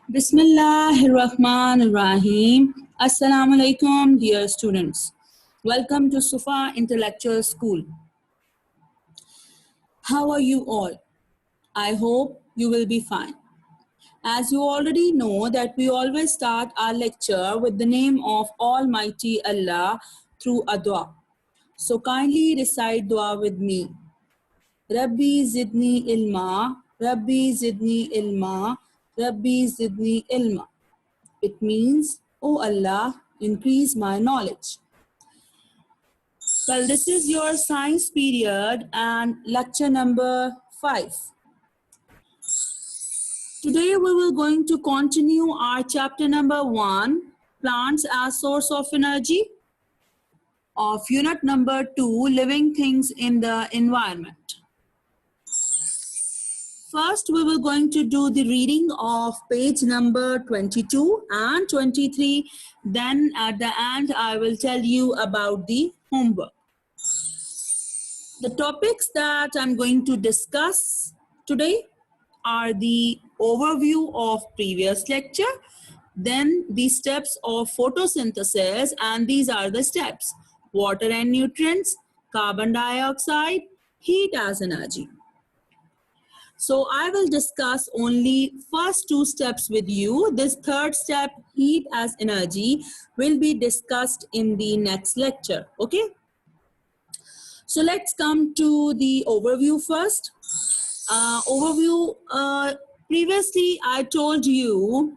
Bismillahirrahmanirrahim. Assalamu alaikum, dear students. Welcome to Sufa Intellectual School. How are you all? I hope you will be fine. As you already know that we always start our lecture with the name of Almighty Allah through a dua. So kindly recite dua with me. Rabbi zidni ilma, Rabbi zidni ilma, Rabbi zidni ilma. It means, "Oh Allah, increase my knowledge." Well, this is your science period and lecture number 5. Today we will going to continue our chapter number 1, plants as source of energy, of unit number 2, living things in the environment. First, we will going to do the reading of page number 22 and 23. Then at the end, I will tell you about the homework. The topics that I'm going to discuss today are the overview of previous lecture, then the steps of photosynthesis, and these are the steps: water and nutrients, carbon dioxide, heat as energy. So I will discuss only first 2 steps with you. This third step, heat as energy, will be discussed in the next lecture. Okay? So let's come to the overview first. Previously I told you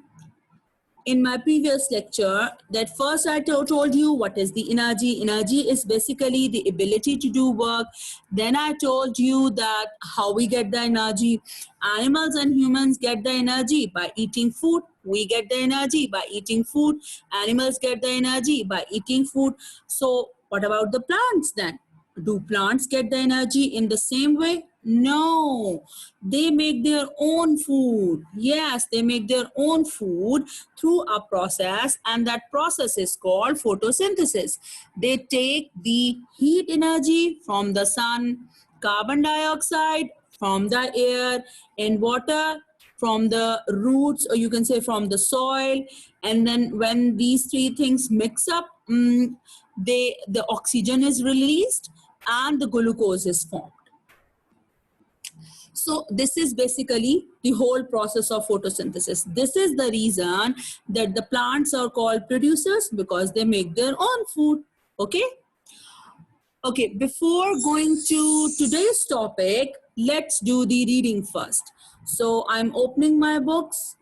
in my previous lecture that first I told you what is the energy. Energy is basically the ability to do work. Then I told you that how we get the energy. Animals and humans get the energy by eating food. We get the energy by eating food. Animals get the energy by eating food. So what about the plants then? Do plants get the energy in the same way? No, they make their own food. Yes, they make their own food through a process, and that process is called photosynthesis. They take the heat energy from the sun, carbon dioxide from the air, and water from the roots, or you can say from the soil. And then when these 3 things mix up, the oxygen is released and the glucose is formed. So this is basically the whole process of photosynthesis. This is the reason that the plants are called producers, because they make their own food. Okay? Okay, before going to today's topic, let's do the reading first. So I'm opening my books.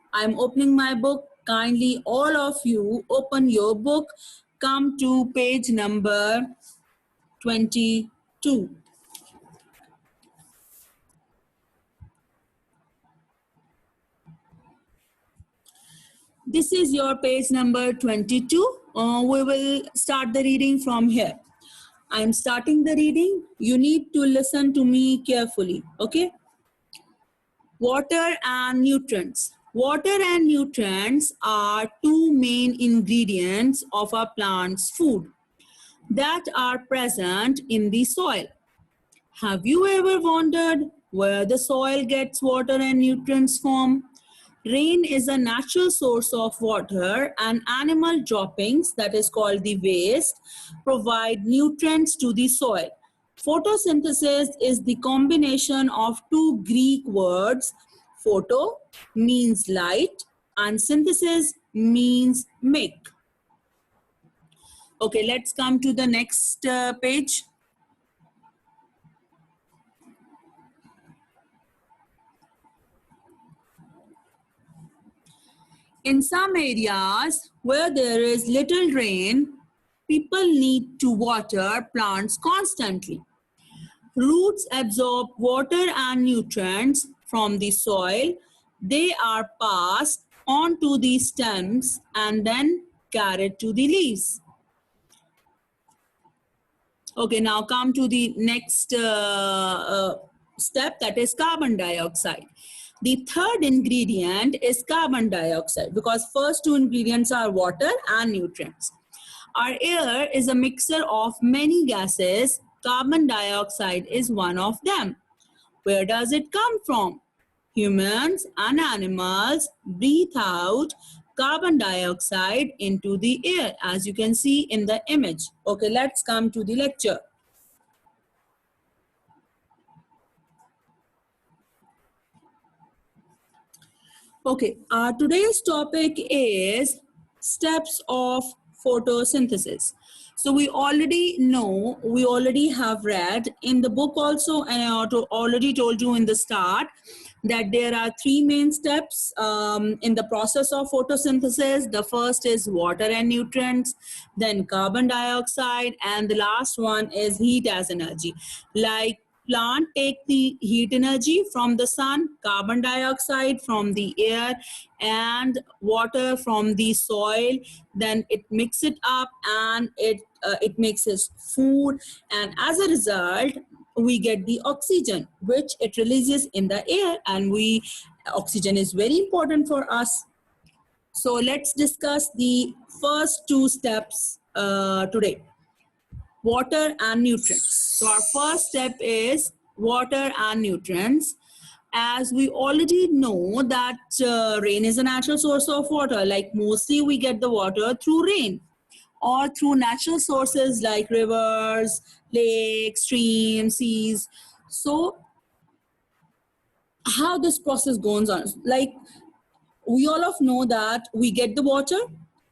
Kindly, all of you, open your book. Come to page number 22. This is your page number 22. We will start the reading from here. I am starting the reading. You need to listen to me carefully. Okay? Water and nutrients. Water and nutrients are 2 main ingredients of a plant's food that are present in the soil. Have you ever wondered where the soil gets water and nutrients from? Rain is a natural source of water, and animal droppings, that is called the waste, provide nutrients to the soil. Photosynthesis is the combination of 2 Greek words. Photo means light and synthesis means make. Okay, let's come to the next page. In some areas where there is little rain, people need to water plants constantly. Roots absorb water and nutrients from the soil. They are passed on to the stems and then carried to the leaves. Okay, now come to the next step, that is carbon dioxide. The third ingredient is carbon dioxide, because first 2 ingredients are water and nutrients. Our air is a mixture of many gases. Carbon dioxide is one of them. Where does it come from? humans and animals breathe out carbon dioxide into the air, as you can see in the image. Okay, let's come to the lecture. Okay, today's topic is steps of photosynthesis. So we already know, we already have read in the book also, and I already told you in the start that there are three main steps in the process of photosynthesis. The first is water and nutrients, then carbon dioxide, and the last one is heat as energy. Like plant take the heat energy from the sun, carbon dioxide from the air, and water from the soil. Then it mix it up and it makes its food, and as a result we get the oxygen which it releases in the air, and oxygen is very important for us. So let's discuss the first two steps today: water and nutrients. So our first step is water and nutrients. As we already know that rain is a natural source of water, like mostly we get the water through rain or through natural sources like rivers, lakes, streams, seas. So how this process goes on, like we all of know that we get the water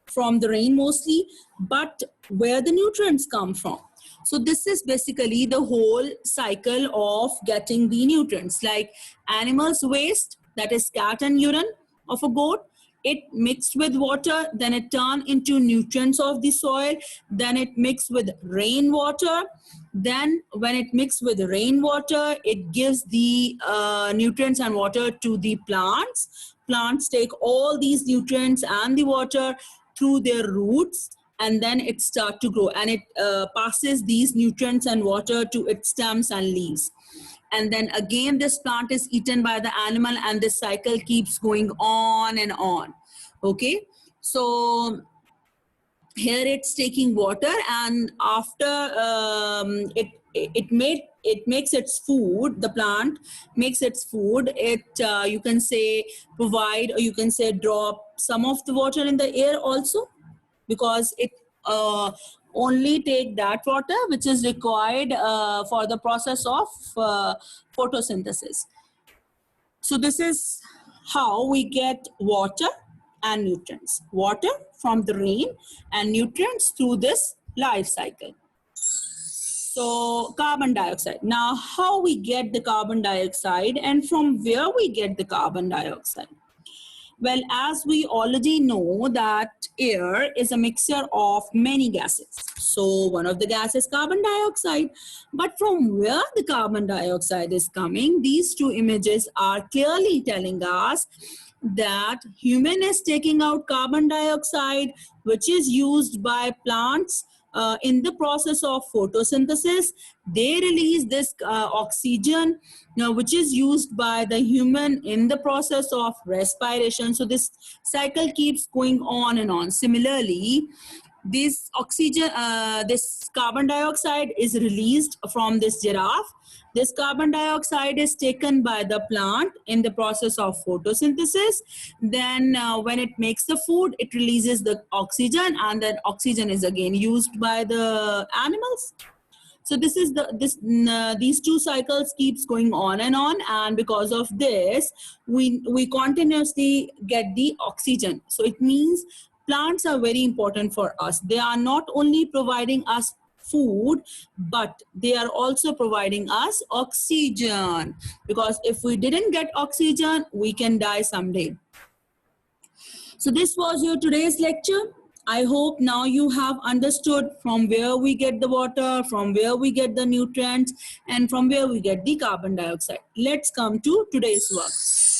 from the rain mostly, but where the nutrients come from? So this is basically the whole cycle of getting the nutrients, like animals waste, that is cat and urine of a goat. It mixed with water, then it turned into nutrients of the soil, then it mixed with rainwater. Then when it mixed with rainwater, it gives the nutrients and water to the plants. Plants take all these nutrients and the water through their roots, and then it starts to grow, and it passes these nutrients and water to its stems and leaves. And then again this plant is eaten by the animal, and this cycle keeps going on and on. Okay, so here it's taking water, and after it makes its food, the plant makes its food, it you can say provide, or you can say drop some of the water in the air also, because it only take that water which is required for the process of photosynthesis. So this is how we get water and nutrients. Water from the rain and nutrients through this life cycle. So carbon dioxide. Now how we get the carbon dioxide and from where we get the carbon dioxide? Well, as we already know that air is a mixture of many gases. So one of the gases is carbon dioxide. But from where the carbon dioxide is coming, these two images are clearly telling us that human is taking out carbon dioxide, which is used by plants in the process of photosynthesis. They release this oxygen, which is used by the human in the process of respiration. So this cycle keeps going on and on. Similarly, this oxygen, this carbon dioxide is released from this giraffe. This carbon dioxide is taken by the plant in the process of photosynthesis. Then when it makes the food, it releases the oxygen, and that oxygen is again used by the animals. So this is these two cycles keeps going on, and because of this, we continuously get the oxygen. So it means plants are very important for us. They are not only providing us food, but they are also providing us oxygen, because if we didn't get oxygen, we can die someday. So this was your today's lecture. I hope now you have understood from where we get the water, from where we get the nutrients, and from where we get the carbon dioxide. Let's come to today's work.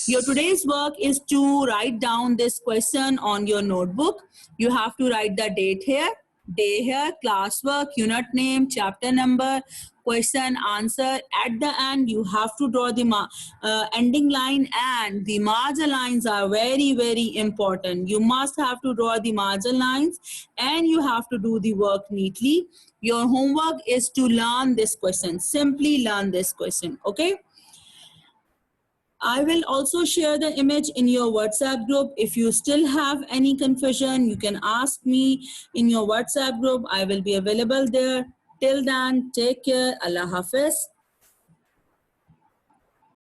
Your today's work is to write down this question on your notebook. You have to write the date here, day here, classwork, unit name, chapter number, question, answer. At the end, you have to draw the ending line, and the margin lines are very, very important. You must have to draw the margin lines, and you have to do the work neatly. Your homework is to learn this question. Simply learn this question, okay? I will also share the image in your WhatsApp group. If you still have any confusion, you can ask me in your WhatsApp group. I will be available there. Till then, take care. Allah Hafiz.